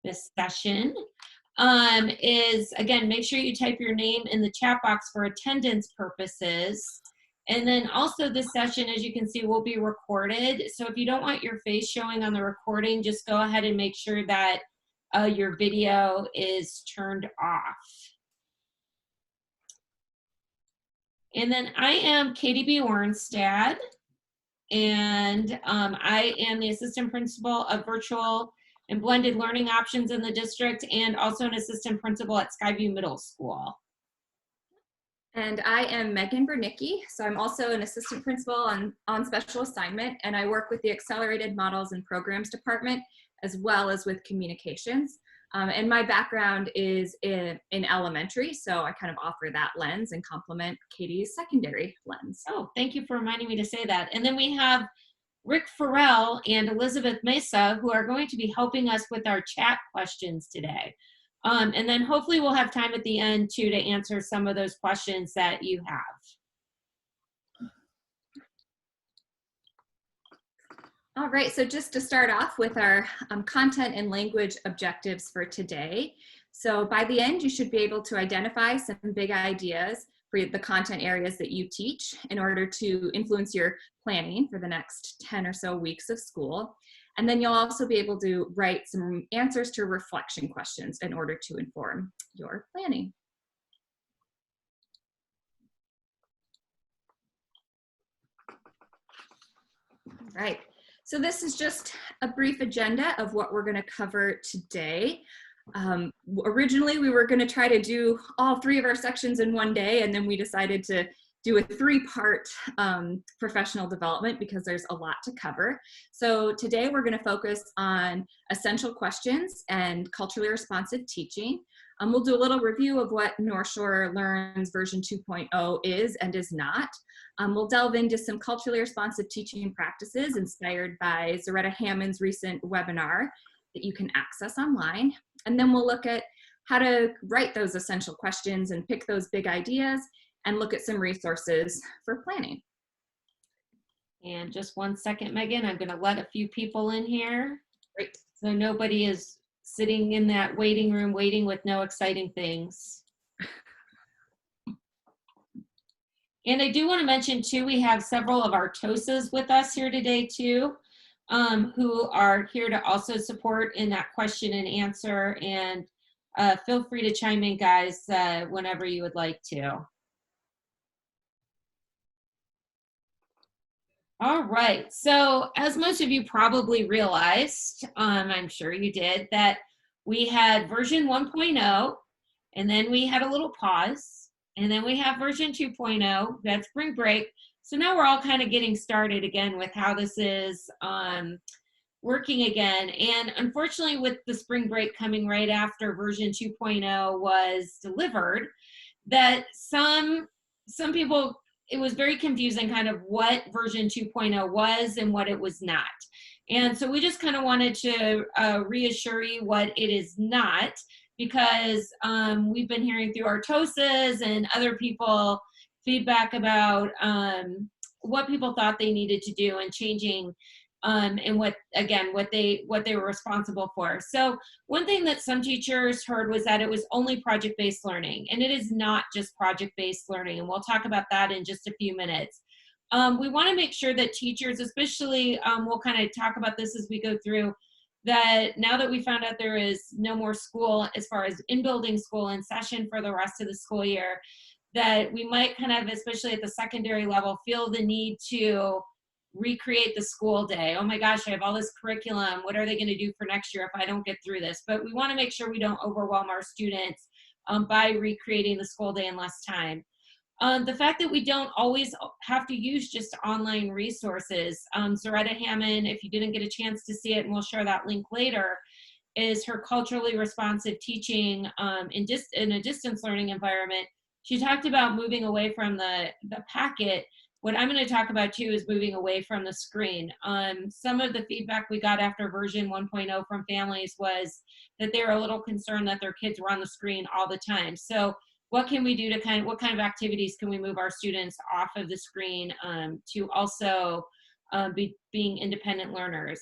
this session is, again, make sure you type your name in the chat box for attendance purposes. And then also this session, as you can see, will be recorded. So if you don't want your face showing on the recording, just go ahead and make sure that your video is turned off. And then I am Katie B. Warnstad, and I am the assistant principal of virtual and blended learning options in the district, and also an assistant principal at Skyview Middle School. And I am Megan Bernicki, so I'm also an assistant principal on special assignment, and I work with the Accelerated Models and Programs Department, as well as with communications. And my background is in elementary, so I kind of offer that lens and complement Katie's secondary lens. Oh, thank you for reminding me to say that. And then we have Rick Farrell and Elizabeth Mesa, who are going to be helping us with our chat questions today. And then hopefully we'll have time at the end too to answer some of those questions that you have. All right, so just to start off with our content and language objectives for today. So by the end, you should be able to identify some big ideas for the content areas that you teach in order to influence your planning for the next 10 or so weeks of school. And then you'll also be able to write some answers to reflection questions in order to inform your planning. All right, so this is just a brief agenda of what we're going to cover today. Originally, we were going to try to do all 3 of our sections in one day, and then we decided to do a 3-part professional development because there's a lot to cover. So today we're going to focus on essential questions and culturally responsive teaching. We'll do a little review of what North Shore Learns version 2.0 is and is not. We'll delve into some culturally responsive teaching practices inspired by Zaretta Hammond's recent webinar that you can access online. And then we'll look at how to write those essential questions and pick those big ideas and look at some resources for planning. And just 1 second, Megan, I'm gonna let a few people in here. Great. So nobody is sitting in that waiting room waiting with no exciting things. And I do wanna mention too, we have several of our TOSAs with us here today too, who are here to also support in that question and answer. And feel free to chime in, guys, whenever you would like to. All right, so as most of you probably realized, I'm sure you did, that we had version 1.0, and then we had a little pause, and then we have version 2.0, that's spring break. So now we're all kind of getting started again with how this is working again. And unfortunately, with the spring break coming right after version 2.0 was delivered, that some people, it was very confusing kind of what version 2.0 was and what it was not. And so we just kind of wanted to reassure you what it is not, because we've been hearing through our TOSAs and other people feedback about what people thought they needed to do and changing and what they were responsible for. So one thing that some teachers heard was that it was only project-based learning, and it is not just project-based learning, and we'll talk about that in just a few minutes. We want to make sure that teachers, especially, we'll kind of talk about this as we go through, that now that we found out there is no more school as far as in-building school in session for the rest of the school year, that we might kind of, especially at the secondary level, feel the need to recreate the school day. Oh my gosh, I have all this curriculum. What are they going to do for next year if I don't get through this? But we want to make sure we don't overwhelm our students by recreating the school day in less time. The fact that we don't always have to use just online resources. Zaretta Hammond, if you didn't get a chance to see it, and we'll share that link later, is her culturally responsive teaching in a distance learning environment. She talked about moving away from the packet. What I'm going to talk about too is moving away from the screen. Some of the feedback we got after version 1.0 from families was that they were a little concerned that their kids were on the screen all the time. So what can we do to what kind of activities can we move our students off of the screen to also being independent learners?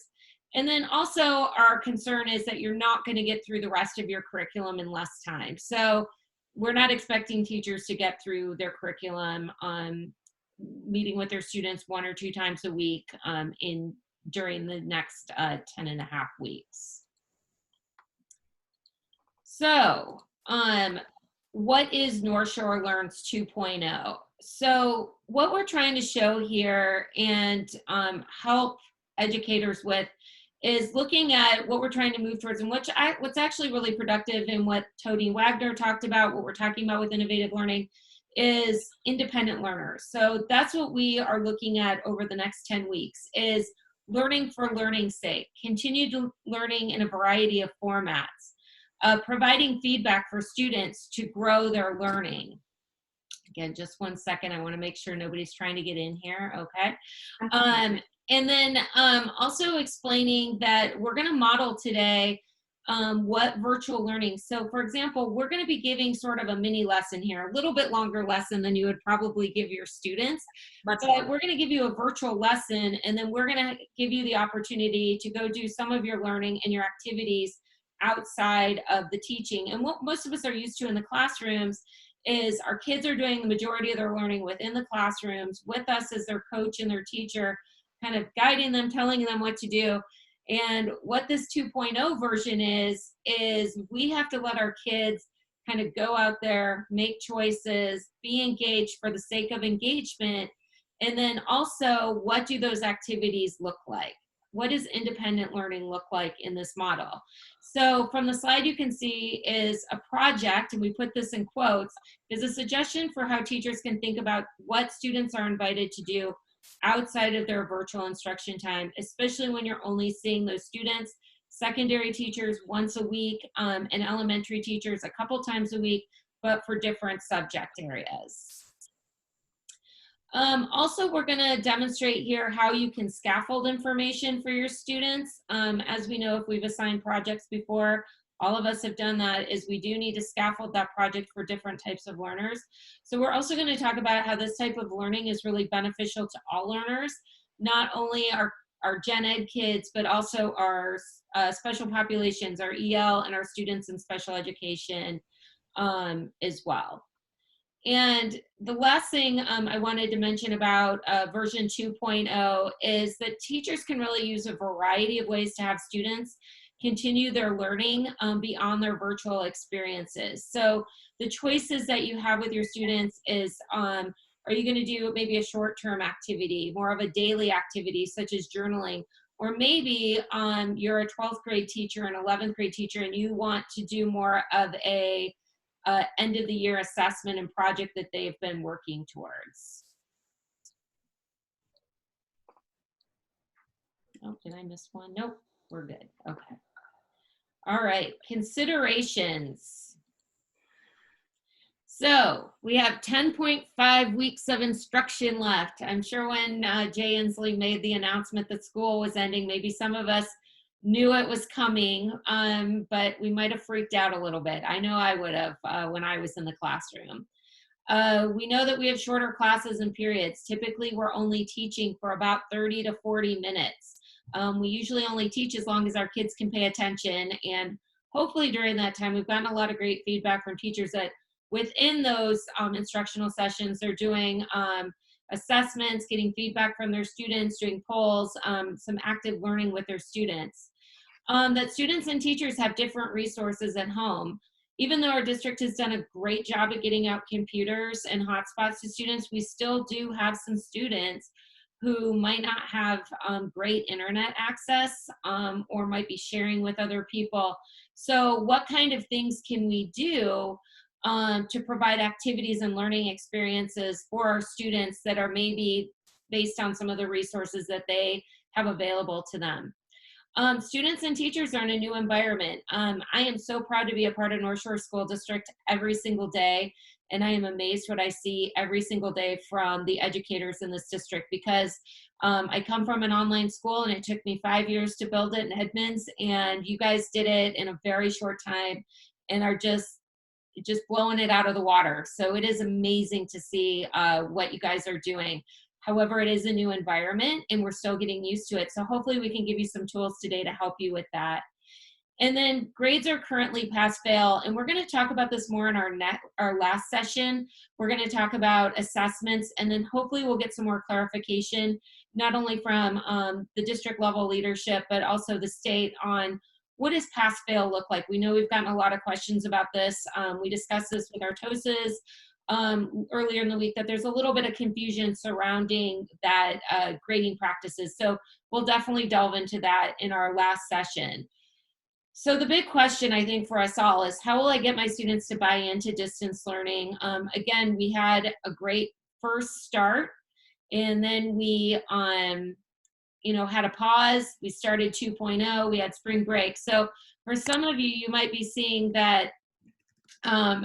And then also our concern is that you're not going to get through the rest of your curriculum in less time. So we're not expecting teachers to get through their curriculum meeting with their students 1 or 2 times a week during the next 10 and a half weeks. So what is North Shore Learns 2.0? So what we're trying to show here and help educators with is looking at what we're trying to move towards and what's actually really productive and what Tony Wagner talked about, what we're talking about with innovative learning is independent learners. So that's what we are looking at over the next 10 weeks is learning for learning's sake, continued learning in a variety of formats, providing feedback for students to grow their learning. Again, just 1 second. I want to make sure nobody's trying to get in here. Okay. And then also explaining that we're going to model today what virtual learning. So for example, we're going to be giving sort of a mini lesson here, a little bit longer lesson than you would probably give your students. But we're going to give you a virtual lesson, and then we're going to give you the opportunity to go do some of your learning and your activities outside of the teaching. And what most of us are used to in the classrooms is our kids are doing the majority of their learning within the classrooms with us as their coach and their teacher, kind of guiding them, telling them what to do. And what this 2.0 version is we have to let our kids kind of go out there, make choices, be engaged for the sake of engagement. And then also, what do those activities look like? What does independent learning look like in this model? So from the slide you can see is a project, and we put this in quotes, is a suggestion for how teachers can think about what students are invited to do outside of their virtual instruction time, especially when you're only seeing those students, secondary teachers once a week, and elementary teachers a couple times a week, but for different subject areas. Also, we're going to demonstrate here how you can scaffold information for your students. As we know, if we've assigned projects before, all of us have done that, is we do need to scaffold that project for different types of learners. So we're also going to talk about how this type of learning is really beneficial to all learners, not only our gen ed kids, but also our special populations, our EL, and our students in special education as well. And the last thing I wanted to mention about version 2.0 is that teachers can really use a variety of ways to have students continue their learning beyond their virtual experiences. So the choices that you have with your students is, are you going to do maybe a short-term activity, more of a daily activity such as journaling, or maybe you're a 12th grade teacher and 11th grade teacher and you want to do more of a end of the year assessment and project that they've been working towards. Oh, did I miss one? Nope, we're good. Okay. All right, considerations. So we have 10.5 weeks of instruction left. I'm sure when Jay Inslee made the announcement that school was ending, maybe some of us knew it was coming, but we might have freaked out a little bit. I know I would have when I was in the classroom. We know that we have shorter classes and periods. Typically, we're only teaching for about 30 to 40 minutes. We usually only teach as long as our kids can pay attention, and hopefully during that time, we've gotten a lot of great feedback from teachers that within those instructional sessions, they're doing assessments, getting feedback from their students, doing polls, some active learning with their students. That students and teachers have different resources at home. Even though our district has done a great job at getting out computers and hotspots to students, we still do have some students who might not have great internet access or might be sharing with other people. So what kind of things can we do to provide activities and learning experiences for our students that are maybe based on some of the resources that they have available to them? Students and teachers are in a new environment. I am so proud to be a part of North Shore School District every single day, and I am amazed what I see every single day from the educators in this district, because I come from an online school and it took me 5 years to build it in Edmonds, and you guys did it in a very short time and are just blowing it out of the water. So it is amazing to see what you guys are doing. However, it is a new environment and we're still getting used to it. So hopefully we can give you some tools today to help you with that. And then grades are currently pass fail, and we're going to talk about this more in our last session. We're going to talk about assessments, and then hopefully we'll get some more clarification, not only from the district level leadership, but also the state on what does pass fail look like. We know we've gotten a lot of questions about this. We discussed this with our TOSAs earlier in the week, that there's a little bit of confusion surrounding that grading practices. So we'll definitely delve into that in our last session. So the big question, I think, for us all is, how will I get my students to buy into distance learning? Again, we had a great first start, and then we had a pause. We started 2.0, we had spring break. So for some of you, you might be seeing that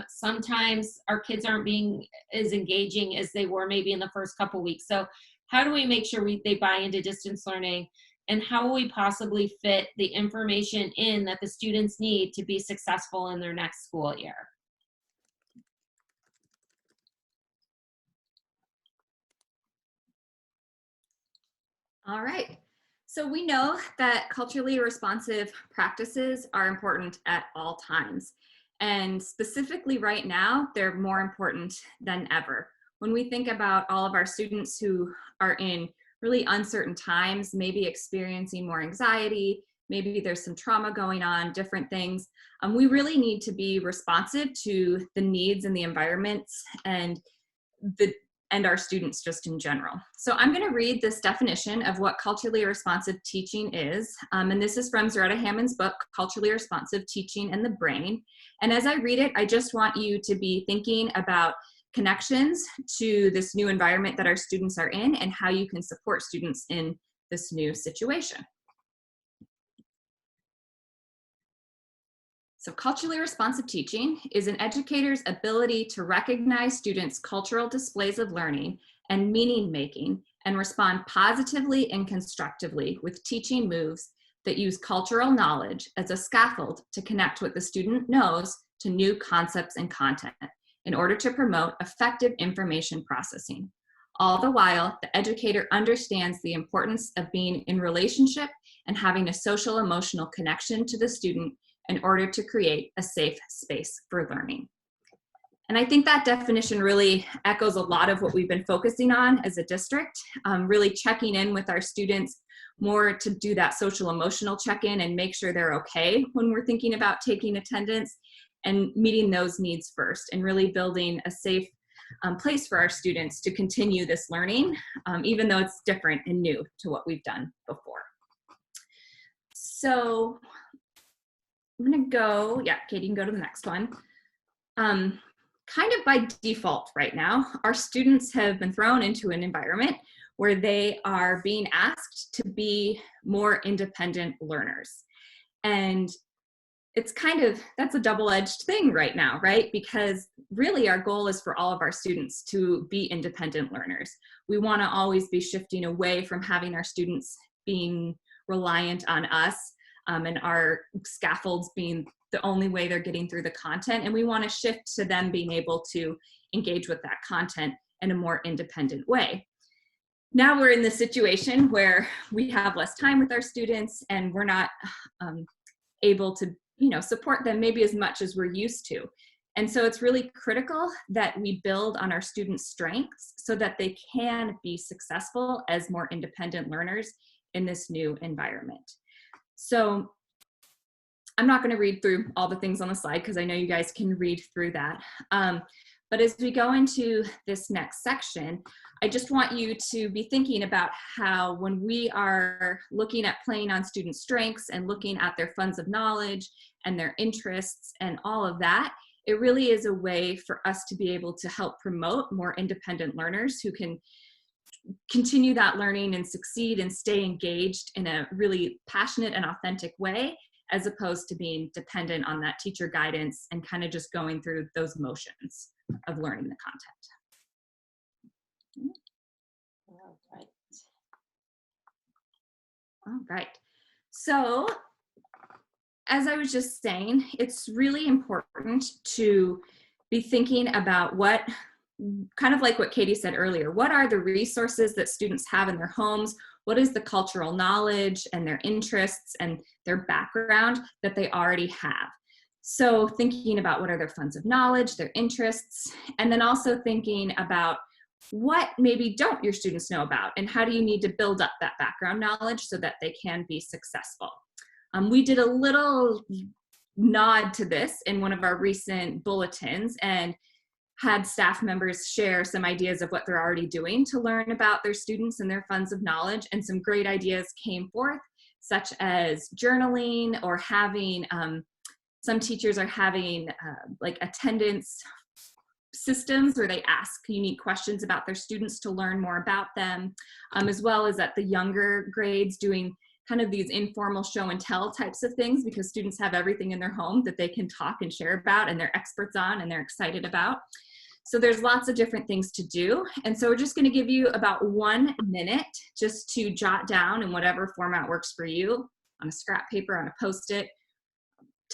sometimes our kids aren't being as engaging as they were maybe in the first couple weeks. So how do we make sure they buy into distance learning? And how will we possibly fit the information in that the students need to be successful in their next school year? All right. So we know that culturally responsive practices are important at all times. And specifically right now, they're more important than ever. When we think about all of our students who are in really uncertain times, maybe experiencing more anxiety, maybe there's some trauma going on, different things, we really need to be responsive to the needs and the environments and our students just in general. So I'm going to read this definition of what culturally responsive teaching is. And this is from Zaretta Hammond's book, Culturally Responsive Teaching and the Brain. And as I read it, I just want you to be thinking about connections to this new environment that our students are in and how you can support students in this new situation. So culturally responsive teaching is an educator's ability to recognize students' cultural displays of learning and meaning making and respond positively and constructively with teaching moves that use cultural knowledge as a scaffold to connect what the student knows to new concepts and content in order to promote effective information processing. All the while, the educator understands the importance of being in relationship and having a social emotional connection to the student in order to create a safe space for learning. And I think that definition really echoes a lot of what we've been focusing on as a district, really checking in with our students more to do that social emotional check-in and make sure they're okay when we're thinking about taking attendance, and meeting those needs first and really building a safe place for our students to continue this learning, even though it's different and new to what we've done before. So I'm gonna go, yeah, Katie, you can go to the next one. Kind of by default right now, our students have been thrown into an environment where they are being asked to be more independent learners. And it's kind of, that's a double-edged thing right now, right? Because really our goal is for all of our students to be independent learners. We wanna always be shifting away from having our students being reliant on us and our scaffolds being the only way they're getting through the content. And we wanna shift to them being able to engage with that content in a more independent way. Now we're in the situation where we have less time with our students and we're not able to support them maybe as much as we're used to. And so it's really critical that we build on our students' strengths so that they can be successful as more independent learners in this new environment. So I'm not going to read through all the things on the slide because I know you guys can read through that. But as we go into this next section, I just want you to be thinking about how when we are looking at playing on student strengths and looking at their funds of knowledge and their interests and all of that, it really is a way for us to be able to help promote more independent learners who can continue that learning and succeed and stay engaged in a really passionate and authentic way, as opposed to being dependent on that teacher guidance and kind of just going through those motions of learning the content. All right. All right. So as I was just saying, it's really important to be thinking about what kind of like what Katie said earlier, what are the resources that students have in their homes? What is the cultural knowledge and their interests and their background that they already have? So thinking about what are their funds of knowledge, their interests, and then also thinking about what maybe don't your students know about and how do you need to build up that background knowledge so that they can be successful. We did a little nod to this in one of our recent bulletins and had staff members share some ideas of what they're already doing to learn about their students and their funds of knowledge, and some great ideas came forth, such as journaling or having, some teachers are having like attendance systems where they ask unique questions about their students to learn more about them, as well as at the younger grades doing kind of these informal show and tell types of things, because students have everything in their home that they can talk and share about and they're experts on and they're excited about. So there's lots of different things to do. And so we're just going to give you about 1 minute just to jot down in whatever format works for you, on a scrap paper, on a Post-it,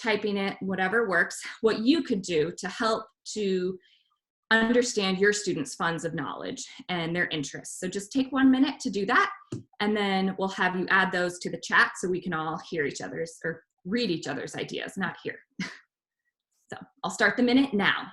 typing it, whatever works, what you could do to help to understand your students' funds of knowledge and their interests. So just take 1 minute to do that, and then we'll have you add those to the chat so we can all hear each other's or read each other's ideas, not hear. So I'll start the minute now.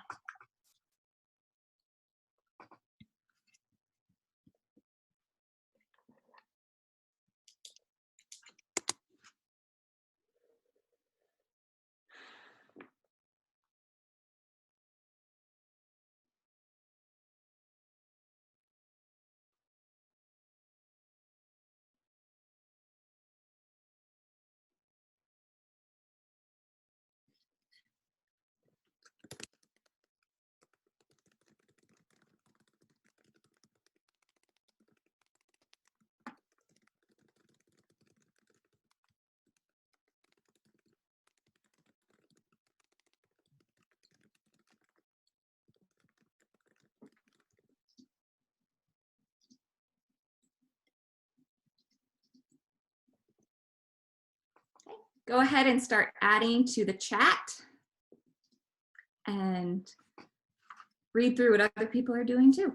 Go ahead and start adding to the chat and read through what other people are doing too.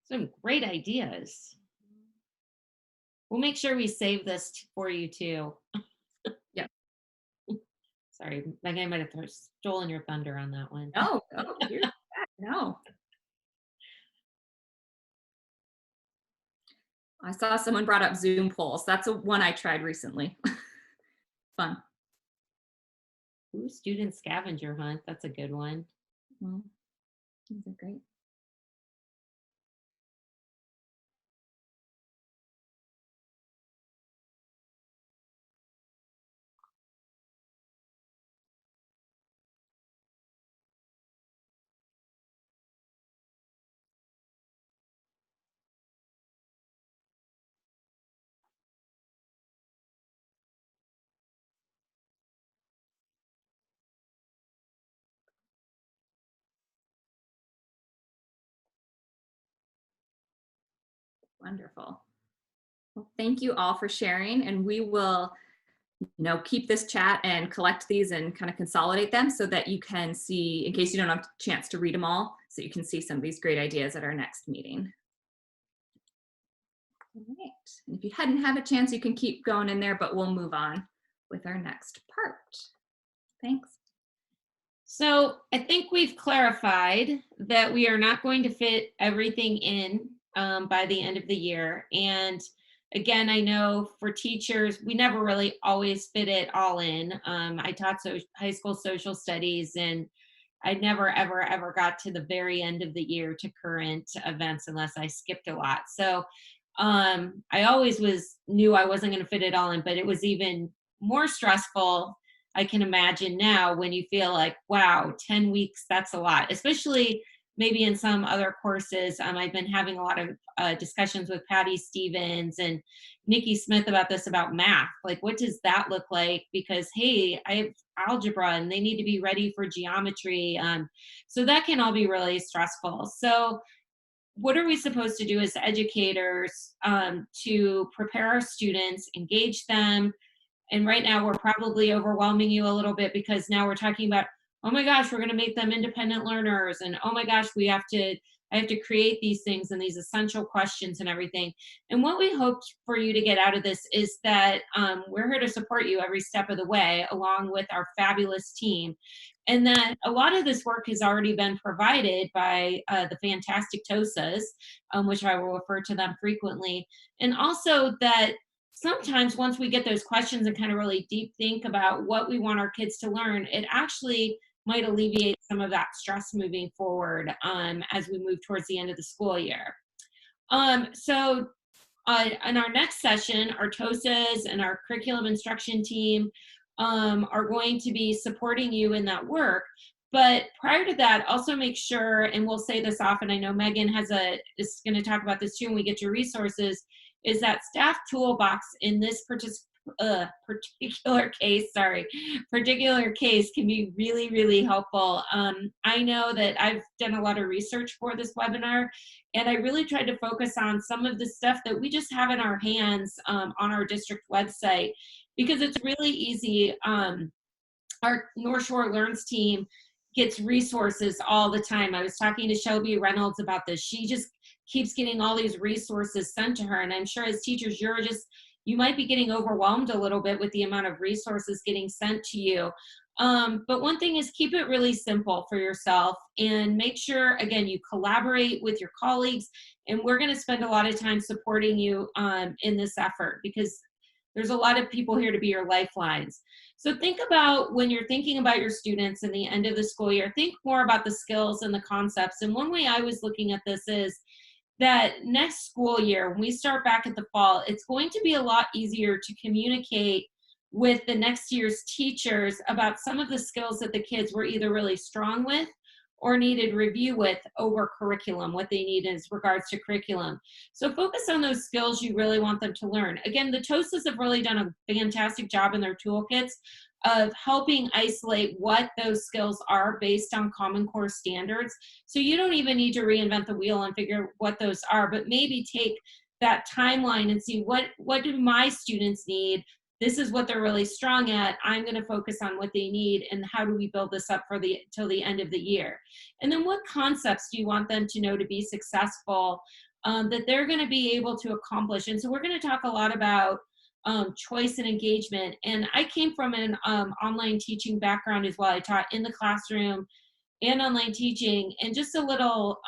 Some great ideas. We'll make sure we save this for you too. Yeah. Sorry, Megan, I might have stolen your thunder on that one. No, no. I saw someone brought up Zoom polls. That's one I tried recently. Fun. Ooh, student scavenger hunt. That's a good one. Well, these are great. Wonderful. Well, thank you all for sharing, and we will keep this chat and collect these and kind of consolidate them so that you can see, in case you don't have a chance to read them all, so you can see some of these great ideas at our next meeting. All right. And if you hadn't had a chance, you can keep going in there, but we'll move on with our next part. Thanks. So I think we've clarified that we are not going to fit everything in by the end of the year. And again, I know for teachers, we never really always fit it all in. I taught high school social studies, and I never, ever, ever got to the very end of the year to current events unless I skipped a lot. So I always knew I wasn't going to fit it all in, but it was even more stressful, I can imagine now, when you feel like, wow, 10 weeks, that's a lot, especially maybe in some other courses. I've been having a lot of discussions with Patty Stevens and Nikki Smith about this, about math. Like, what does that look like? Because, hey, I have algebra and they need to be ready for geometry. So that can all be really stressful. So what are we supposed to do as educators to prepare our students, engage them? And right now we're probably overwhelming you a little bit, because now we're talking about, oh my gosh, we're going to make them independent learners. And oh my gosh, I have to create these things and these essential questions and everything. And what we hope for you to get out of this is that we're here to support you every step of the way, along with our fabulous team. And that a lot of this work has already been provided by the fantastic TOSAs, which I will refer to them frequently. And also that sometimes once we get those questions and kind of really deep think about what we want our kids to learn, it actually might alleviate some of that stress moving forward as we move towards the end of the school year. So in our next session, our TOSAs and our curriculum instruction team are going to be supporting you in that work. But prior to that, also make sure, and we'll say this often, I know Megan is going to talk about this too when we get your resources, is that staff toolbox in this particular case can be really, really helpful. I know that I've done a lot of research for this webinar, and I really tried to focus on some of the stuff that we just have in our hands on our district website, because it's really easy. Our North Shore Learns team gets resources all the time. I was talking to Shelby Reynolds about this. She just keeps getting all these resources sent to her. And I'm sure as teachers, you might be getting overwhelmed a little bit with the amount of resources getting sent to you. But one thing is, keep it really simple for yourself and make sure, again, you collaborate with your colleagues. And we're going to spend a lot of time supporting you in this effort, because there's a lot of people here to be your lifelines. So think about, when you're thinking about your students in the end of the school year, think more about the skills and the concepts. And one way I was looking at this is that next school year, when we start back at the fall, it's going to be a lot easier to communicate with the next year's teachers about some of the skills that the kids were either really strong with or needed review with over curriculum, what they need as regards to curriculum. So focus on those skills you really want them to learn. Again, the TOSAs have really done a fantastic job in their toolkits of helping isolate what those skills are based on Common Core standards. So you don't even need to reinvent the wheel and figure what those are, but maybe take that timeline and see what do my students need. This is what they're really strong at. I'm going to focus on what they need, and how do we build this up for till the end of the year? And then what concepts do you want them to know to be successful, that they're going to be able to accomplish? And so we're going to talk a lot about choice and engagement. And I came from an online teaching background as well. I taught in the classroom and online teaching. And just a little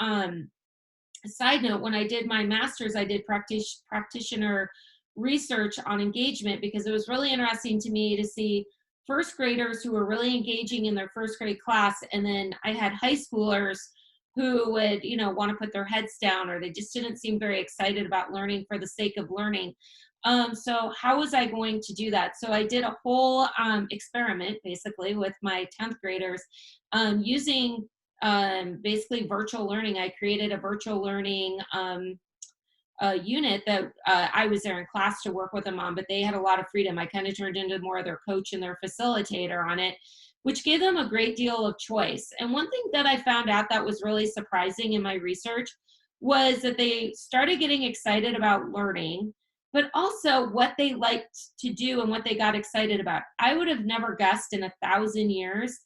side note, when I did my master's, I did practitioner research on engagement, because it was really interesting to me to see first graders who were really engaging in their first grade class, and then I had high schoolers who would, want to put their heads down, or they just didn't seem very excited about learning for the sake of learning. So how was I going to do that? So I did a whole experiment basically with my 10th graders using basically virtual learning. I created a virtual learning unit that I was there in class to work with them on, but they had a lot of freedom. I kind of turned into more of their coach and their facilitator on it, which gave them a great deal of choice. And one thing that I found out that was really surprising in my research was that they started getting excited about learning, but also what they liked to do and what they got excited about. I would have never guessed in 1,000 years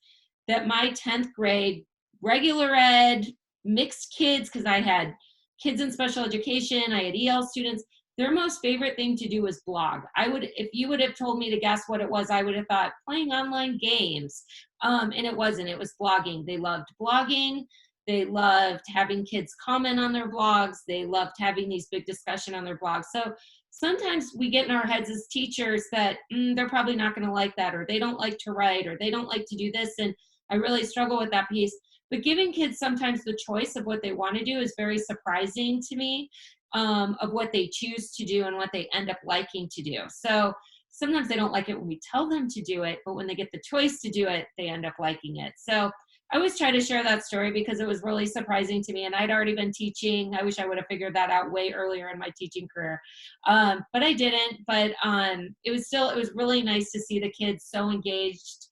that my 10th grade regular ed mixed kids, because I had kids in special education, I had EL students, their most favorite thing to do was blog. If you would have told me to guess what it was, I would have thought playing online games. And it wasn't, it was blogging. They loved blogging. They loved having kids comment on their blogs. They loved having these big discussion on their blogs. So sometimes we get in our heads as teachers that they're probably not going to like that, or they don't like to write, or they don't like to do this. And I really struggle with that piece. But giving kids sometimes the choice of what they want to do is very surprising to me, of what they choose to do and what they end up liking to do. So sometimes they don't like it when we tell them to do it, but when they get the choice to do it, they end up liking it. So I always try to share that story because it was really surprising to me, and I'd already been teaching. I wish I would have figured that out way earlier in my teaching career, but I didn't. But it was really nice to see the kids so engaged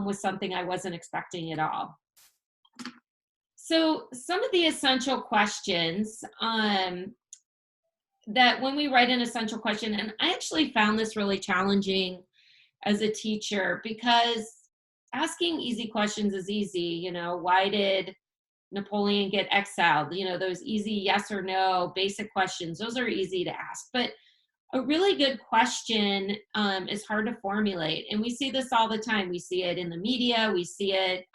with something I wasn't expecting at all. So some of the essential questions that when we write an essential question, and I actually found this really challenging as a teacher because asking easy questions is easy. Why did Napoleon get exiled? Those easy yes or no basic questions, those are easy to ask. But a really good question is hard to formulate. And we see this all the time. We see it in the media, we see it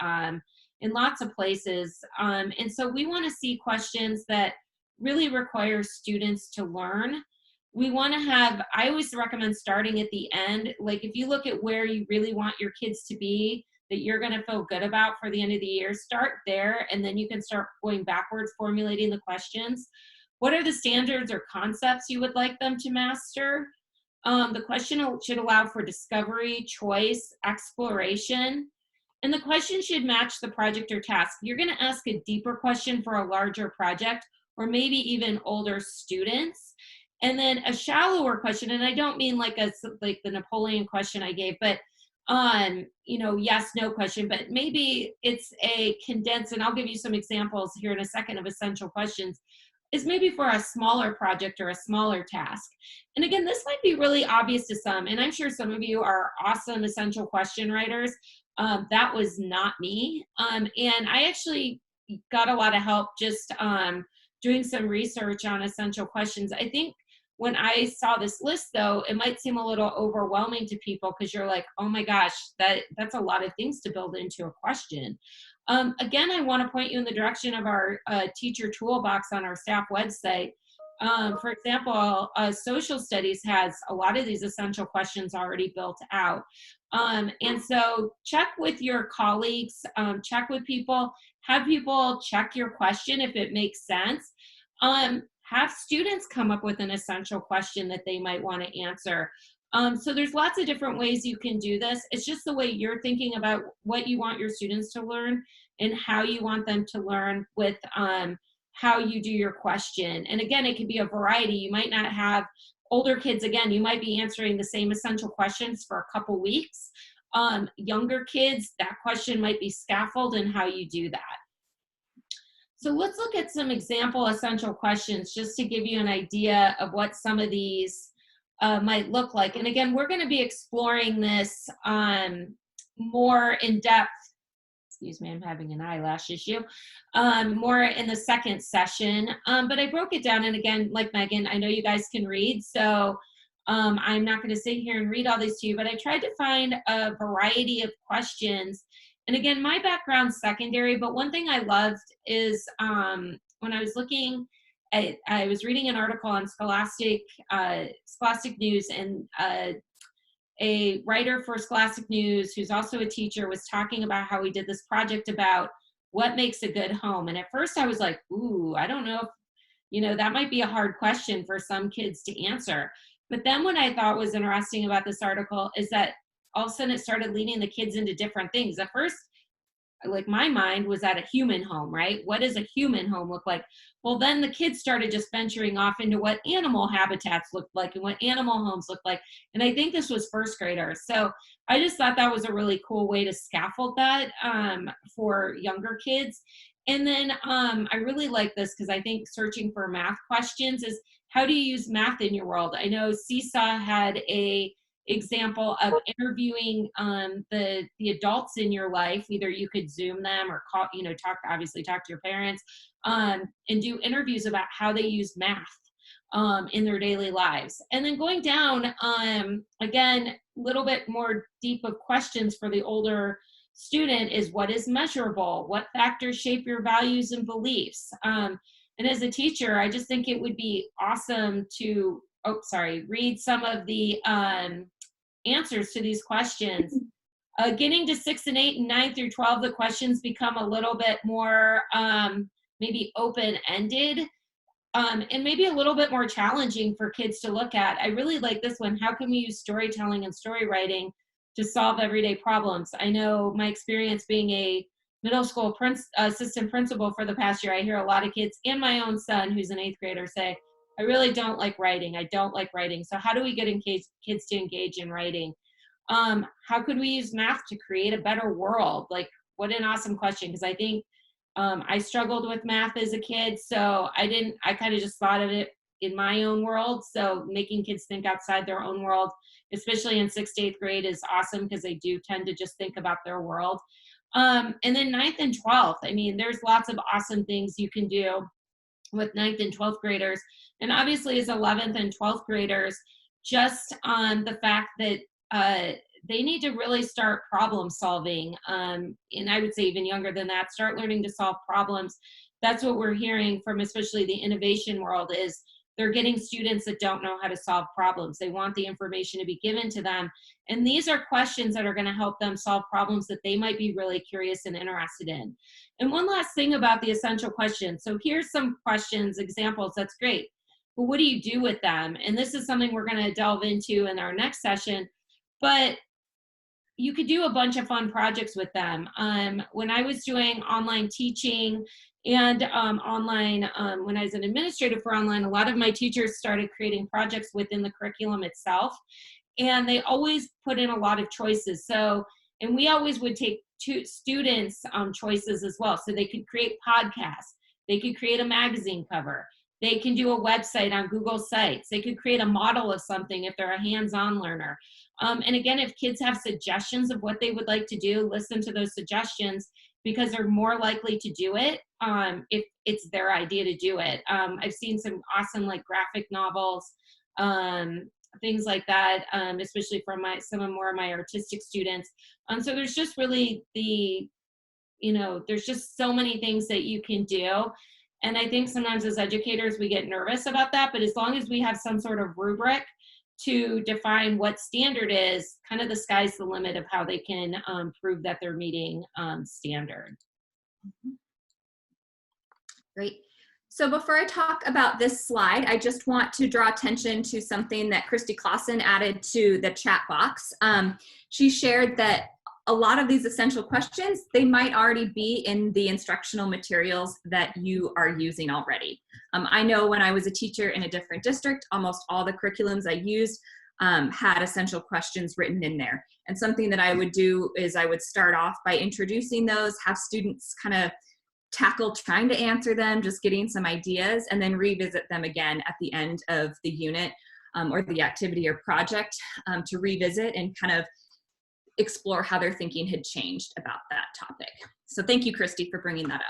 in lots of places. And so we want to see questions that really require students to learn. We want to have, I always recommend starting at the end. Like if you look at where you really want your kids to be, that you're going to feel good about for the end of the year, start there, and then you can start going backwards, formulating the questions. What are the standards or concepts you would like them to master? The question should allow for discovery, choice, exploration, and the question should match the project or task. You're going to ask a deeper question for a larger project or maybe even older students. And then a shallower question, and I don't mean like the Napoleon question I gave, but yes, no question, but maybe it's a condensed, and I'll give you some examples here in a second of essential questions, is maybe for a smaller project or a smaller task. And again, this might be really obvious to some, and I'm sure some of you are awesome essential question writers. That was not me. And I actually got a lot of help just doing some research on essential questions. I think when I saw this list, though, it might seem a little overwhelming to people because you're like, oh my gosh, that's a lot of things to build into a question. Again, I want to point you in the direction of our teacher toolbox on our staff website. For example, social studies has a lot of these essential questions already built out. And so check with your colleagues, check with people, have people check your question if it makes sense. Have students come up with an essential question that they might want to answer. So there's lots of different ways you can do this. It's just the way you're thinking about what you want your students to learn and how you want them to learn with how you do your question. And again, it could be a variety. You might not have older kids, again, you might be answering the same essential questions for a couple weeks. Younger kids, that question might be scaffolded in how you do that. So let's look at some example essential questions just to give you an idea of what some of these might look like. And again, we're going to be exploring this more in depth. Excuse me, I'm having an eyelash issue. More in the second session. But I broke it down. And again, like Megan, I know you guys can read. So I'm not going to sit here and read all these to you, but I tried to find a variety of questions. And again, my background's secondary, but one thing I loved is when I was looking at, I was reading an article on Scholastic News, and a writer for Scholastic News, who's also a teacher, was talking about how he did this project about what makes a good home. And at first I was like, ooh, I don't know if, that might be a hard question for some kids to answer. But then what I thought was interesting about this article is that all of a sudden it started leading the kids into different things. At first, like my mind was at a human home, right? What does a human home look like? Well, then the kids started just venturing off into what animal habitats looked like and what animal homes look like. And I think this was first graders. So I just thought that was a really cool way to scaffold that for younger kids. And then I really like this because I think searching for math questions is, how do you use math in your world? I know Seesaw had a example of interviewing the adults in your life. Either you could Zoom them or call, obviously talk to your parents, and do interviews about how they use math in their daily lives. And then going down, again, a little bit more deep of questions for the older student is, what is measurable? What factors shape your values and beliefs? And as a teacher, I just think it would be awesome to, read some of the answers to these questions. Getting to 6 and 8 and 9 through 12, the questions become a little bit more maybe open-ended and maybe a little bit more challenging for kids to look at. I really like this one. How can we use storytelling and story writing to solve everyday problems? I know my experience being a middle school assistant principal for the past year, I hear a lot of kids and my own son, who's an 8th grader, say, I really don't like writing. I don't like writing. So how do we get kids to engage in writing? How could we use math to create a better world? Like, what an awesome question. Because I think I struggled with math as a kid. So I kind of just thought of it in my own world. So making kids think outside their own world, especially in 6th to 8th grade, is awesome because they do tend to just think about their world. And then 9th and 12th, I mean, there's lots of awesome things you can do with 9th and 12th graders. And obviously as 11th and 12th graders, just on the fact that they need to really start problem solving. And I would say even younger than that, start learning to solve problems. That's what we're hearing from especially the innovation world, is they're getting students that don't know how to solve problems. They want the information to be given to them. And these are questions that are going to help them solve problems that they might be really curious and interested in. And one last thing about the essential questions. So here's some questions, examples, that's great. But what do you do with them? And this is something we're going to delve into in our next session. But you could do a bunch of fun projects with them. When I was doing online teaching and online, when I was an administrator for online, a lot of my teachers started creating projects within the curriculum itself. And they always put in a lot of choices. So, and we always would take students' choices as well. So they could create podcasts. They could create a magazine cover. They can do a website on Google Sites. They could create a model of something if they're a hands-on learner. And again, if kids have suggestions of what they would like to do, listen to those suggestions, because they're more likely to do it if it's their idea to do it. I've seen some awesome like graphic novels, things like that, especially from some more of my artistic students. So there's just really there's just so many things that you can do. And I think sometimes as educators, we get nervous about that, but as long as we have some sort of rubric to define what standard is, kind of the sky's the limit of how they can prove that they're meeting standard. Great. So before I talk about this slide, I just want to draw attention to something that Christy Clausen added to the chat box. She shared that a lot of these essential questions, they might already be in the instructional materials that you are using already. I know when I was a teacher in a different district, almost all the curriculums I used had essential questions written in there. And something that I would do is I would start off by introducing those, have students kind of tackle trying to answer them, just getting some ideas, and then revisit them again at the end of the unit or the activity or project to revisit and kind of explore how their thinking had changed about that topic. So thank you, Christy, for bringing that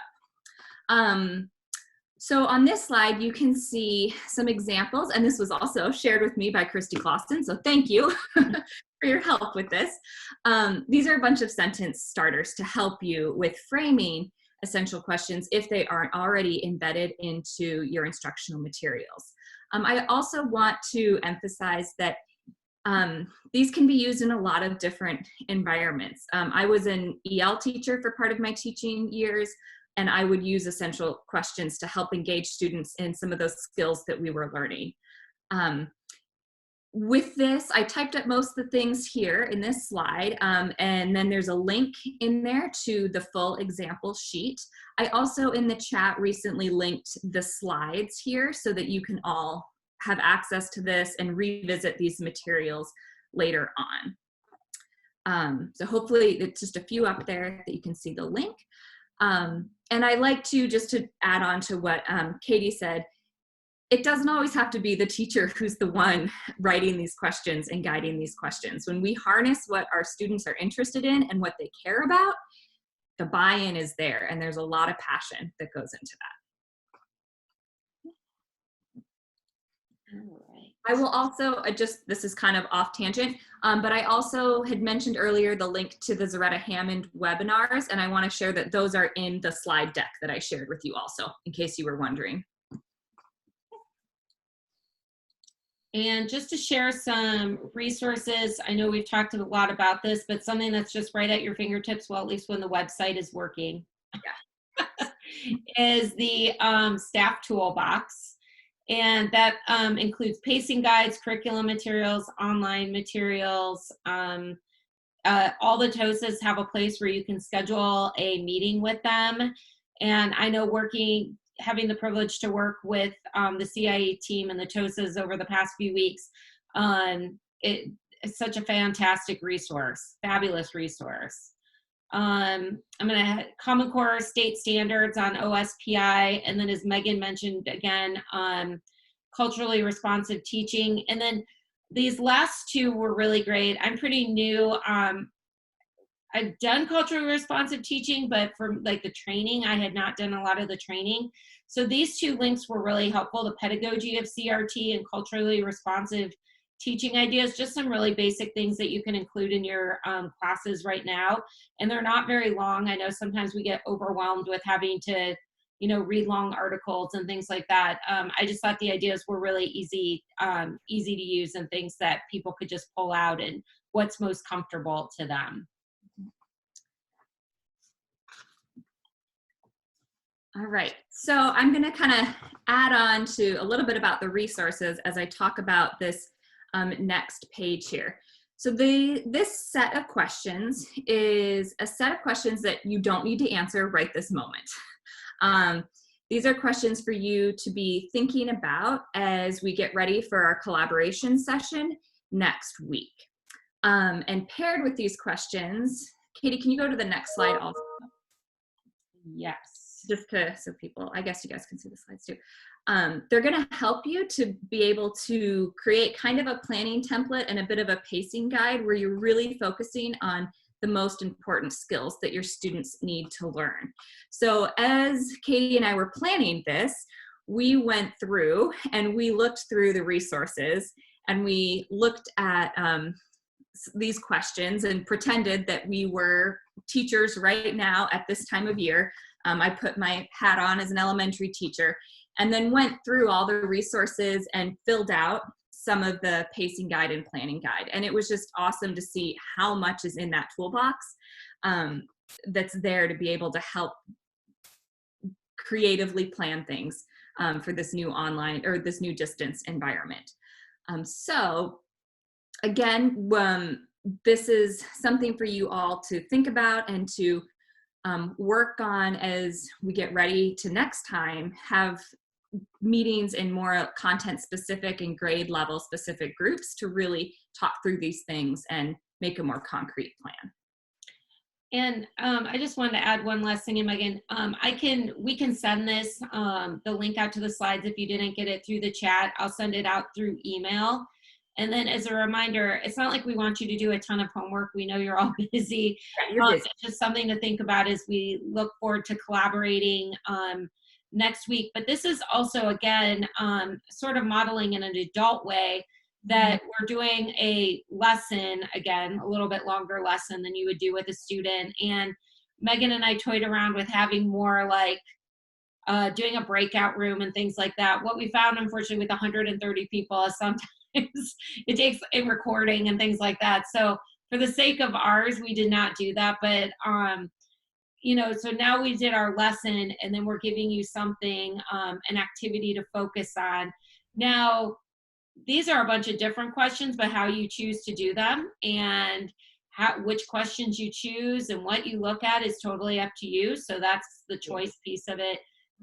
up. So on this slide, you can see some examples, and this was also shared with me by Christy Clausen, so thank you for your help with this. These are a bunch of sentence starters to help you with framing essential questions if they aren't already embedded into your instructional materials. I also want to emphasize that these can be used in a lot of different environments. I was an EL teacher for part of my teaching years, and I would use essential questions to help engage students in some of those skills that we were learning. With this, I typed up most of the things here in this slide, and then there's a link in there to the full example sheet. I also in the chat recently linked the slides here so that you can all have access to this and revisit these materials later on. So hopefully it's just a few up there that you can see the link. And I like to, just to add on to what Katie said, it doesn't always have to be the teacher who's the one writing these questions and guiding these questions. When we harness what our students are interested in and what they care about, the buy-in is there, and there's a lot of passion that goes into that. All right. I will also, this is kind of off tangent, but I also had mentioned earlier the link to the Zaretta Hammond webinars, and I want to share that those are in the slide deck that I shared with you also, in case you were wondering. And just to share some resources, I know we've talked a lot about this, but something that's just right at your fingertips, well, at least when the website is working, is the staff toolbox. And that includes pacing guides, curriculum materials, online materials, all the TOSAs have a place where you can schedule a meeting with them. And I know having the privilege to work with the CIA team and the TOSAs over the past few weeks, it's such a fantastic resource, fabulous resource. I'm going to Common Core state standards on OSPI, and then as Megan mentioned again, culturally responsive teaching. And then these last two were really great. I'm pretty new. I've done culturally responsive teaching, but for like the training, I had not done a lot of the training. So these two links were really helpful. The pedagogy of CRT and culturally responsive teaching ideas, just some really basic things that you can include in your classes right now. And they're not very long. I know sometimes we get overwhelmed with having to, read long articles and things like that. I just thought the ideas were really easy to use and things that people could just pull out and what's most comfortable to them. All right, so I'm going to kind of add on to a little bit about the resources as I talk about this next page here. So this set of questions is a set of questions that you don't need to answer right this moment. These are questions for you to be thinking about as we get ready for our collaboration session next week. And paired with these questions, Katie, can you go to the next slide also? Yes. Just so people, I guess you guys can see the slides too. They're going to help you to be able to create kind of a planning template and a bit of a pacing guide where you're really focusing on the most important skills that your students need to learn. So as Katie and I were planning this, we went through and we looked through the resources and we looked at these questions and pretended that we were teachers right now at this time of year. I put my hat on as an elementary teacher and then went through all the resources and filled out some of the pacing guide and planning guide. And it was just awesome to see how much is in that toolbox that's there to be able to help creatively plan things for this new online or this new distance environment. So again, this is something for you all to think about and to work on as we get ready to next time have meetings in more content specific and grade level specific groups to really talk through these things and make a more concrete plan. And I just wanted to add one last thing, Megan. We can send this, the link out to the slides if you didn't get it through the chat. I'll send it out through email. And then as a reminder, it's not like we want you to do a ton of homework. We know you're all busy. Yeah, you're busy. It's just something to think about as we look forward to collaborating next week. But this is also, again, sort of modeling in an adult way that we're doing a lesson, again, a little bit longer lesson than you would do with a student. And Megan and I toyed around with having more like doing a breakout room and things like that. What we found, unfortunately, with 130 people is sometimes it takes a recording and things like that. So for the sake of ours, we did not do that. But, so now we did our lesson and then we're giving you something, an activity to focus on. Now, these are a bunch of different questions, but how you choose to do them and which questions you choose and what you look at is totally up to you. So that's the choice piece of it.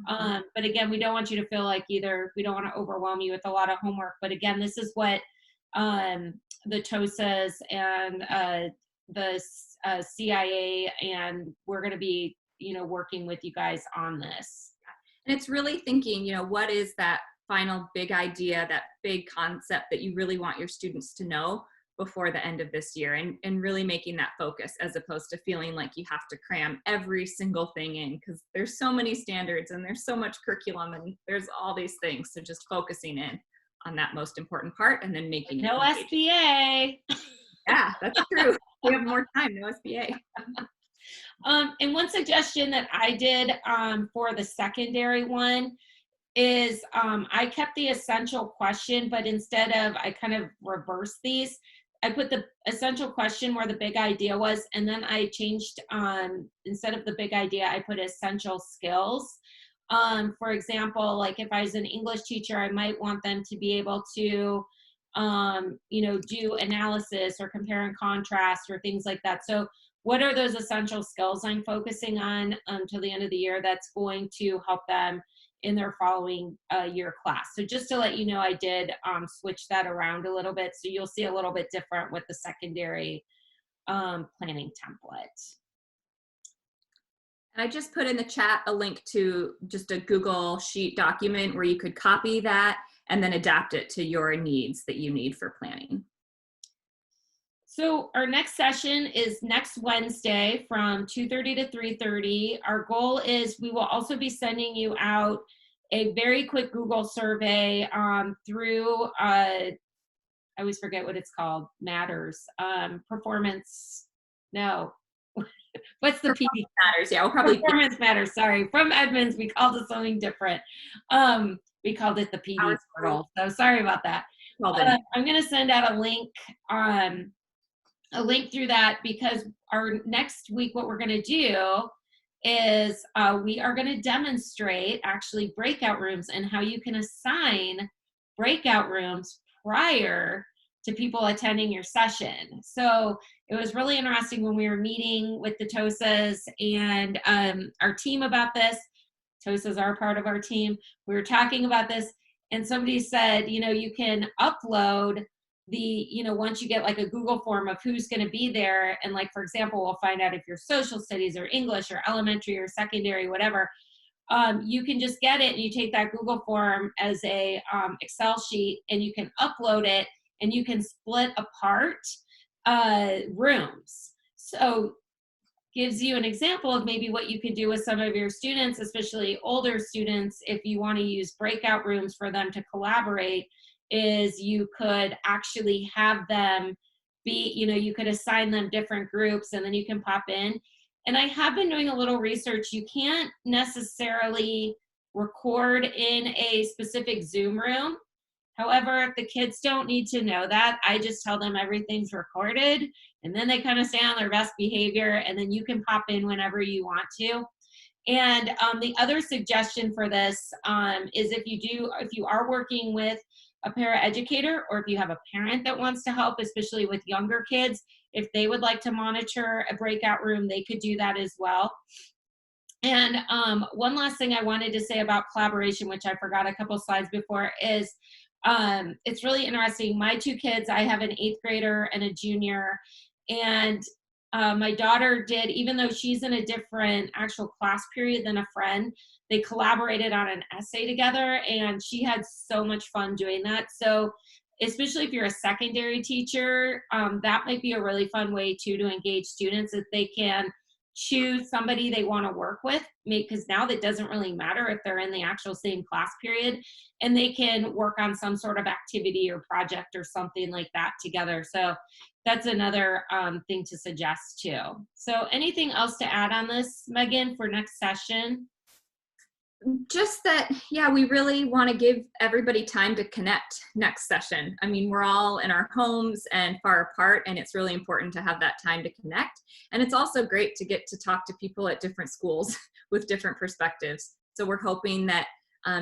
But again, we don't want you to feel like we don't want to overwhelm you with a lot of homework. But again, this is what the TOSAs and the CIA, and we're going to be, working with you guys on this. And it's really thinking, what is that final big idea, that big concept that you really want your students to know before the end of this year, and really making that focus as opposed to feeling like you have to cram every single thing in because there's so many standards and there's so much curriculum and there's all these things. So just focusing in on that most important part and then making no SBA. Yeah, that's true. We have more time, no SBA. And one suggestion that I did for the secondary one is I kept the essential question, but instead of, I kind of reversed these. I put the essential question where the big idea was, and then I changed, instead of the big idea, I put essential skills. For example, like if I was an English teacher, I might want them to be able to do analysis or compare and contrast or things like that. So what are those essential skills I'm focusing on till the end of the year that's going to help them in their following year class? So just to let you know, I did switch that around a little bit. So you'll see a little bit different with the secondary planning template. I just put in the chat a link to just a Google Sheet document where you could copy that and then adapt it to your needs that you need for planning. So our next session is next Wednesday from 2:30 to 3:30. Our goal is we will also be sending you out a very quick Google survey through, I always forget what it's called, Matters, performance, no. What's the PD? Matters, yeah, we'll probably Performance Matters, sorry. From Edmonds, we called it something different. We called it the PD portal, so sorry about that. I'm gonna send out a link through that, because our next week, what we're gonna do is we are gonna demonstrate actually breakout rooms and how you can assign breakout rooms prior to people attending your session. So it was really interesting when we were meeting with the TOSAs and our team about this. TOSAs are part of our team. We were talking about this, and somebody said, you can upload once you get like a Google form of who's going to be there. And like, for example, we'll find out if you're social studies or English or elementary or secondary, whatever. You can just get it and you take that Google form as a Excel sheet and you can upload it and you can split apart rooms. So gives you an example of maybe what you could do with some of your students, especially older students, if you want to use breakout rooms for them to collaborate, is you could actually have them be, you could assign them different groups and then you can pop in. And I have been doing a little research. You can't necessarily record in a specific Zoom room. However, if the kids don't need to know that, I just tell them everything's recorded, and then they kind of stay on their best behavior, and then you can pop in whenever you want to. And the other suggestion for this is if you are working with a paraeducator, or if you have a parent that wants to help, especially with younger kids, if they would like to monitor a breakout room, they could do that as well. And one last thing I wanted to say about collaboration, which I forgot a couple slides before, is it's really interesting. My two kids, I have an 8th grader and a junior, and my daughter did, even though she's in a different actual class period than a friend, they collaborated on an essay together, and she had so much fun doing that. So especially if you're a secondary teacher, that might be a really fun way too to engage students, if they can choose somebody they want to work with, because now that doesn't really matter if they're in the actual same class period, and they can work on some sort of activity or project or something like that together. So that's another thing to suggest too. So anything else to add on this, Megan, for next session? Just that, yeah, we really want to give everybody time to connect next session. I mean, we're all in our homes and far apart, and it's really important to have that time to connect. And it's also great to get to talk to people at different schools with different perspectives. So we're hoping that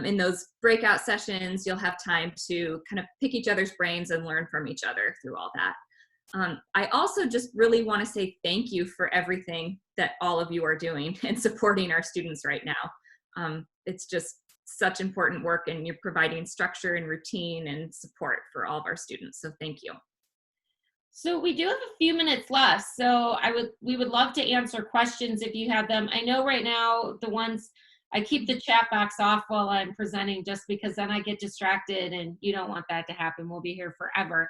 in those breakout sessions, you'll have time to kind of pick each other's brains and learn from each other through all that. I also just really want to say thank you for everything that all of you are doing and supporting our students right now. It's just such important work, and you're providing structure and routine and support for all of our students. So thank you. So we do have a few minutes left. So we would love to answer questions if you have them. I know right now I keep the chat box off while I'm presenting, just because then I get distracted, and you don't want that to happen. We'll be here forever.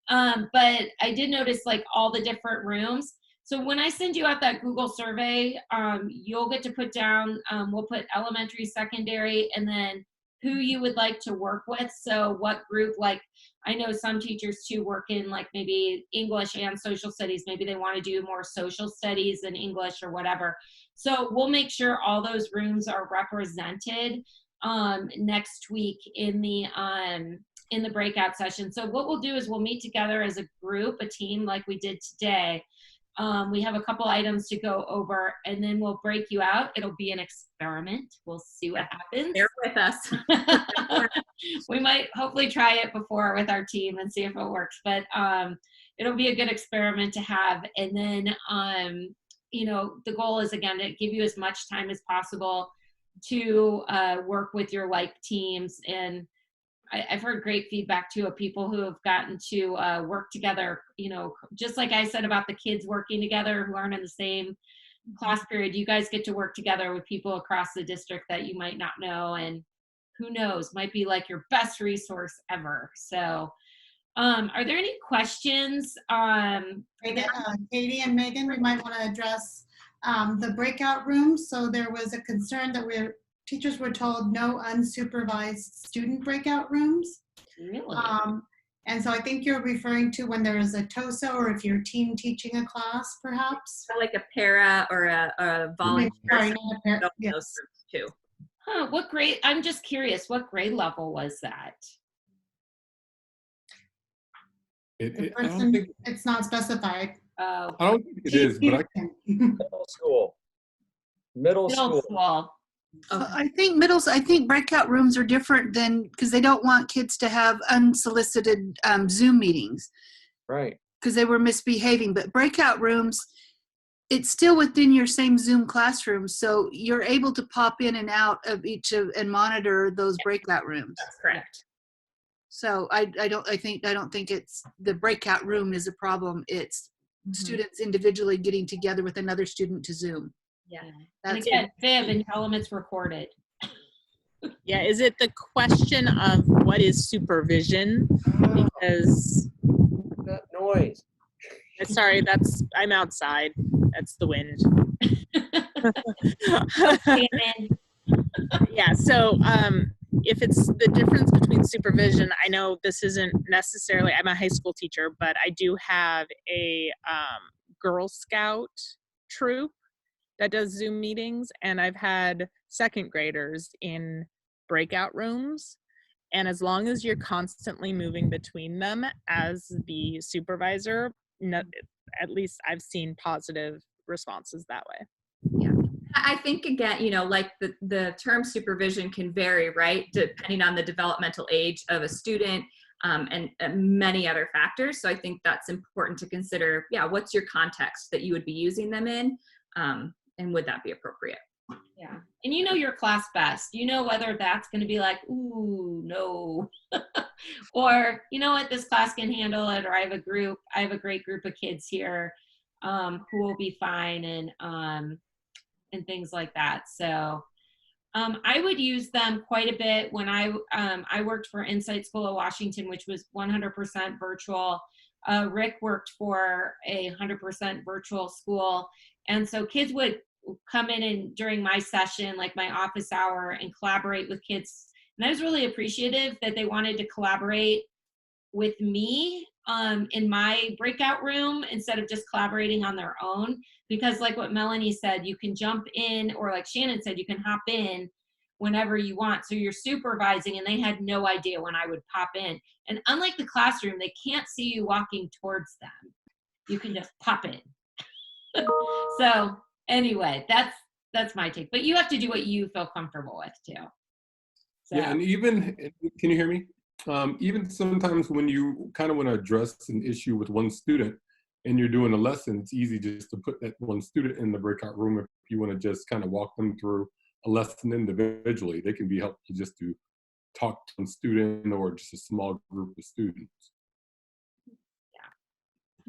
But I did notice like all the different rooms. So when I send you out that Google survey, you'll get to put down, we'll put elementary, secondary, and then who you would like to work with. So what group, like I know some teachers too work in like maybe English and social studies. Maybe they want to do more social studies than English or whatever. So we'll make sure all those rooms are represented next week in the breakout session. So what we'll do is we'll meet together as a group, a team like we did today, We have a couple items to go over, and then we'll break you out. It'll be an experiment. We'll see what happens. Bear with us. We might hopefully try it before with our team and see if it works, but it'll be a good experiment to have. And then, you know, the goal is, again, to give you as much time as possible to work with your like teams. And I've heard great feedback too of people who have gotten to work together, you know, just like I said about the kids working together who aren't in the same class period. You guys get to work together with people across the district that you might not know, and who knows, might be like your best resource ever. So are there any questions? Katie and Megan, we might want to address the breakout rooms. So there was a concern that teachers were told no unsupervised student breakout rooms. Really? And so I think you're referring to when there is a TOSA, or if you're team teaching a class, perhaps. Like a para or a volunteer. Sorry, not a para, yes. Those groups too. Huh, what grade? I'm just curious, what grade level was that? It's not specified. Oh, I don't think it is, but Middle school. Middle middle school. school. Okay. I think breakout rooms are different than, because they don't want kids to have unsolicited Zoom meetings Right. because they were misbehaving. But breakout rooms, it's still within your same Zoom classroom, so you're able to pop in and out of each of and monitor those breakout rooms. That's correct. So I don't think it's the breakout room is a problem. It's students individually getting together with another student to Zoom. Yeah. And That's again, Viv, and tell them it's recorded. Yeah, is it the question of what is supervision? Because, That noise. sorry, I'm outside. That's the wind. Yeah, so if it's the difference between supervision, I know this isn't necessarily, I'm a high school teacher, but I do have a Girl Scout troop that does Zoom meetings, and I've had second graders in breakout rooms. And as long as you're constantly moving between them as the supervisor, at least I've seen positive responses that way. Yeah. I think, again, you know, like the term supervision can vary, right? Depending on the developmental age of a student and many other factors. So I think that's important to consider. Yeah, what's your context that you would be using them in? And would that be appropriate? Yeah. And you know your class best. You know whether that's going to be like, ooh, no. Or, you know what, this class can handle it. Or I have a great group of kids here who will be fine, and things like that. So I would use them quite a bit when I worked for Insight School of Washington, which was 100% virtual. Rick worked for a 100% virtual school. And so kids would come in and during my session, like my office hour, and collaborate with kids. And I was really appreciative that they wanted to collaborate with me in my breakout room instead of just collaborating on their own. Because like what Melanie said, you can jump in, or like Shannon said, you can hop in whenever you want. So you're supervising, and they had no idea when I would pop in. And unlike the classroom, they can't see you walking towards them. You can just pop in. So anyway, that's my take. But you have to do what you feel comfortable with too. So. Yeah, and even, can you hear me? Even sometimes when you kind of want to address an issue with one student and you're doing a lesson, it's easy just to put that one student in the breakout room. If you want to just kind of walk them through a lesson individually, they can be helpful just to talk to a student or just a small group of students. Yeah,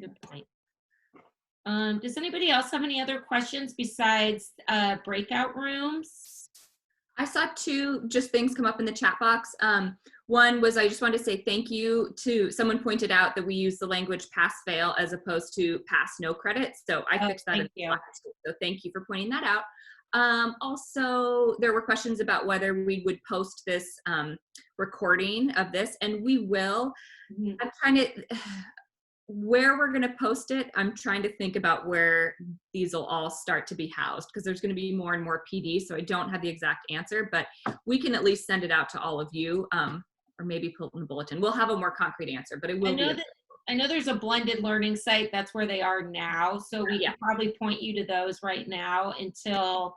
good point. Does anybody else have any other questions besides breakout rooms? I saw two just things come up in the chat box. One was, I just wanted to say thank you to someone pointed out that we use the language pass fail as opposed to pass no credit. So I fixed that. Thank you. So thank you for pointing that out. Also, there were questions about whether we would post this recording of this, and we will. Mm-hmm. I'm trying to, where we're going to post it, I'm trying to think about where these will all start to be housed, because there's going to be more and more PD, so I don't have the exact answer, but we can at least send it out to all of you, or maybe put in the bulletin. We'll have a more concrete answer, but it will be. I know there's a blended learning site. That's where they are now. So we Yeah. can probably point you to those right now until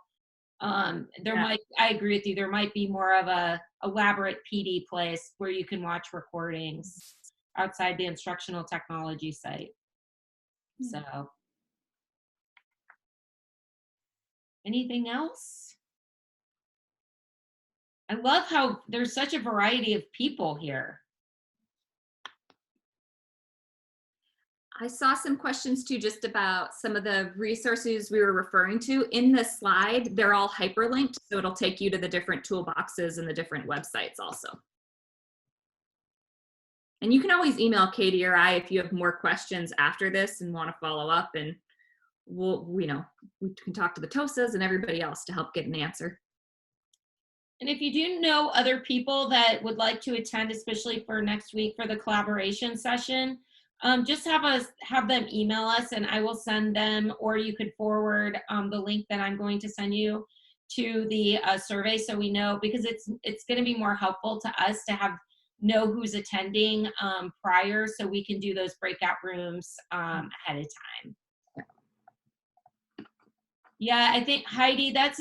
there Yeah. might, I agree with you, there might be more of a elaborate PD place where you can watch recordings outside the instructional technology site. So, anything else? I love how there's such a variety of people here. I saw some questions too, just about some of the resources we were referring to. In the slide, they're all hyperlinked, so it'll take you to the different toolboxes and the different websites also. And you can always email Katie or I if you have more questions after this and want to follow up, and we'll, we can talk to the TOSAs and everybody else to help get an answer. And if you do know other people that would like to attend, especially for next week for the collaboration session, just have them email us and I will send them, or you could forward the link that I'm going to send you to the survey, so we know, because it's going to be more helpful to us to know who's attending prior, so we can do those breakout rooms ahead of time. Yeah, I think Heidi, that's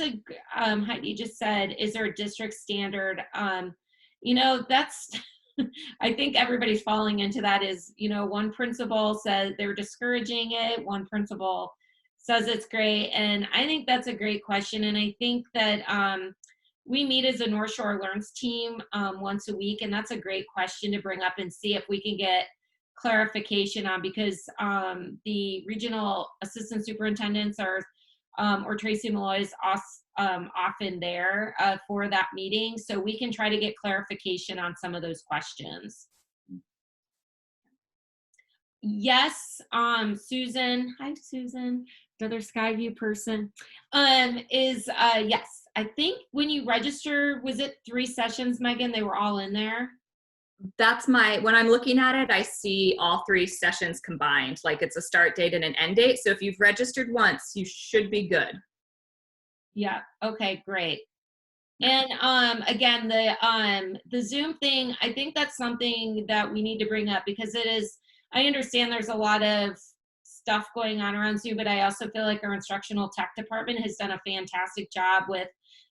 Heidi just said, is there a district standard? That's, I think everybody's falling into that is, one principal says they're discouraging it. One principal says it's great. And I think that's a great question. And I think that we meet as a North Shore Learns team once a week. And that's a great question to bring up and see if we can get clarification on, because the regional assistant superintendents are or Tracy Malloy is often there for that meeting. So we can try to get clarification on some of those questions. Yes, Susan, hi Susan, another Skyview person, yes. I think when you register, was it 3 sessions, Megan? They were all in there? That's when I'm looking at it, I see all 3 sessions combined, like it's a start date and an end date. So if you've registered once, you should be good. Yeah, okay, great. And again, the Zoom thing, I think that's something that we need to bring up, because I understand there's a lot of stuff going on around Zoom, but I also feel like our instructional tech department has done a fantastic job with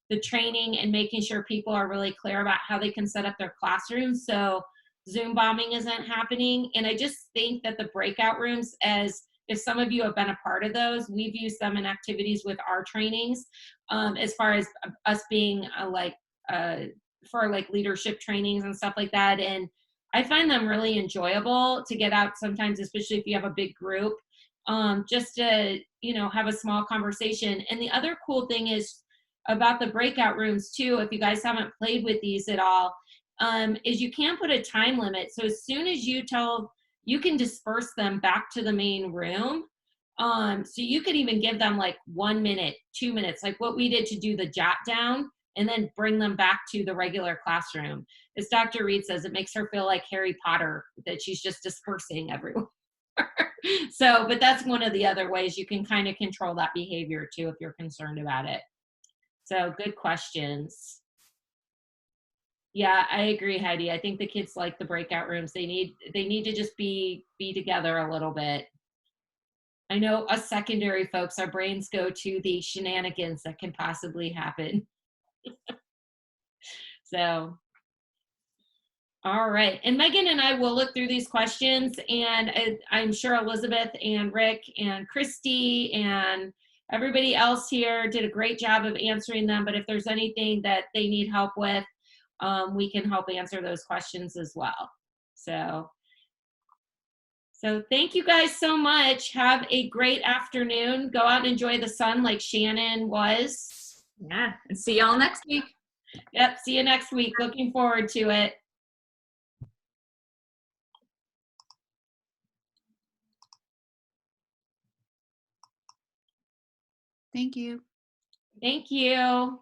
the training and making sure people are really clear about how they can set up their classrooms so Zoom bombing isn't happening. And I just think that the breakout rooms, as if some of you have been a part of those, we've used them in activities with our trainings, as far as us being for like leadership trainings and stuff like that. And I find them really enjoyable to get out sometimes, especially if you have a big group, just to, have a small conversation. And the other cool thing is about the breakout rooms too, if you guys haven't played with these at all, is you can put a time limit. So as soon as you can disperse them back to the main room. So you could even give them like 1 minute, 2 minutes, like what we did to do the jot down, and then bring them back to the regular classroom. As Dr. Reed says, it makes her feel like Harry Potter, that she's just dispersing everyone. So, but that's one of the other ways you can kind of control that behavior too, if you're concerned about it. So good questions. Yeah, I agree, Heidi. I think the kids like the breakout rooms. They need to just be together a little bit. I know us secondary folks, our brains go to the shenanigans that can possibly happen. So, all right. And Megan and I will look through these questions, and I'm sure Elizabeth and Rick and Christy and everybody else here did a great job of answering them. But if there's anything that they need help with, we can help answer those questions as well. So thank you guys so much. Have a great afternoon. Go out and enjoy the sun like Shannon was. Yeah, and see y'all next week. Yep, see you next week. Looking forward to it. Thank you. Thank you.